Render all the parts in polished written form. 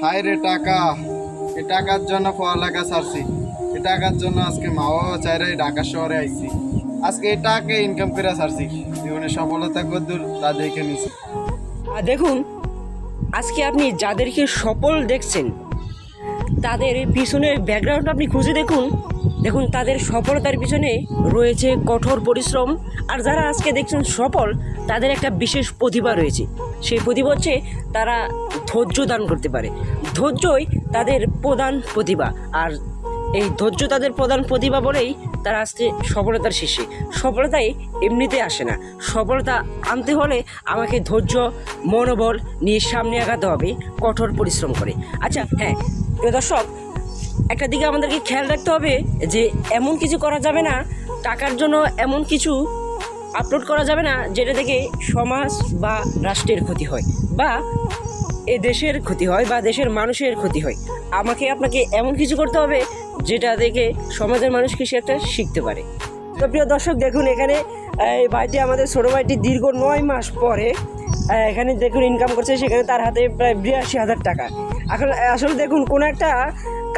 হায় রে টাকা, এই টাকার জন্য পড়ালেখা ছাড়ছি। এই টাকার জন্য আজকে মা বাবা চাইরে ঢাকা শহরে আইছি। আজকে এই টাকা ইনকাম করে ছাড়ছি। জীবনে সফলতা কদ্দূর তা দেখে নিছি। দেখুন, আজকে আপনি যাদেরকে সফল দেখছেন তাদের পিছনের ব্যাকগ্রাউন্ড আপনি খুঁজে দেখুন। দেখুন, তাদের সফলতার পিছনে রয়েছে কঠোর পরিশ্রম। আর যারা আজকে দেখছেন সফল, তাদের একটা বিশেষ প্রতিভা রয়েছে। সেই প্রতিভা হচ্ছে তারা ধৈর্য দান করতে পারে। ধৈর্যই তাদের প্রধান প্রতিভা। আর এই ধৈর্য তাদের প্রধান প্রতিভা বলেই তারা আজকে সফলতার শীর্ষে। সফলতাই এমনিতে আসে না। সফলতা আনতে হলে আমাকে ধৈর্য, মনোবল নিয়ে সামনে আগাতে হবে, কঠোর পরিশ্রম করে। আচ্ছা, হ্যাঁ প্রিয় দর্শক, একটা দিকে আমাদেরকে খেয়াল রাখতে হবে যে এমন কিছু করা যাবে না, টাকার জন্য এমন কিছু আপলোড করা যাবে না যেটা থেকে সমাজ বা রাষ্ট্রের ক্ষতি হয়, বা এ দেশের ক্ষতি হয়, বা দেশের মানুষের ক্ষতি হয়। আমাকে আপনাকে এমন কিছু করতে হবে যেটা দেখে সমাজের মানুষ কিছু একটা শিখতে পারে। তো প্রিয় দর্শক, দেখুন এখানে এই ভাইটি, আমাদের ছোটো ভাইটি দীর্ঘ 9 মাস পরে এখানে দেখুন ইনকাম করছে। সেখানে তার হাতে প্রায় 82,000 টাকা। এখন আসলে দেখুন, কোনো একটা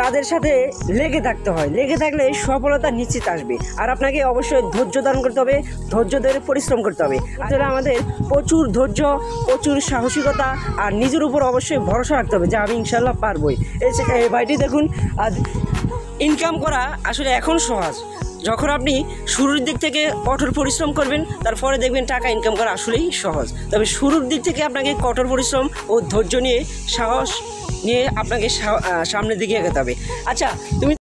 কাজের সাথে লেগে থাকতে হয়। লেগে থাকলে সফলতা নিশ্চিত আসবে। আর আপনাকে অবশ্যই ধৈর্য ধারণ করতে হবে, ধৈর্য ধরে পরিশ্রম করতে হবে। আসলে আমাদের প্রচুর ধৈর্য, প্রচুর সাহসিকতা আর নিজের উপর অবশ্যই ভরসা রাখতে হবে যে আমি ইনশাল্লাহ পারবই। এই ভাইটি দেখুন, ইনকাম করা আসলে এখন সহজ। যখন আপনি শুরুর দিক থেকে কঠোর পরিশ্রম করবেন, তারপরে দেখবেন টাকা ইনকাম করা আসলেই সহজ। তবে শুরুর দিক থেকে আপনাকে কঠোর পরিশ্রম ও ধৈর্য নিয়ে, সাহস নিয়ে আপনাকে সামনের দিকে এগোতে হবে। আচ্ছা, তুমি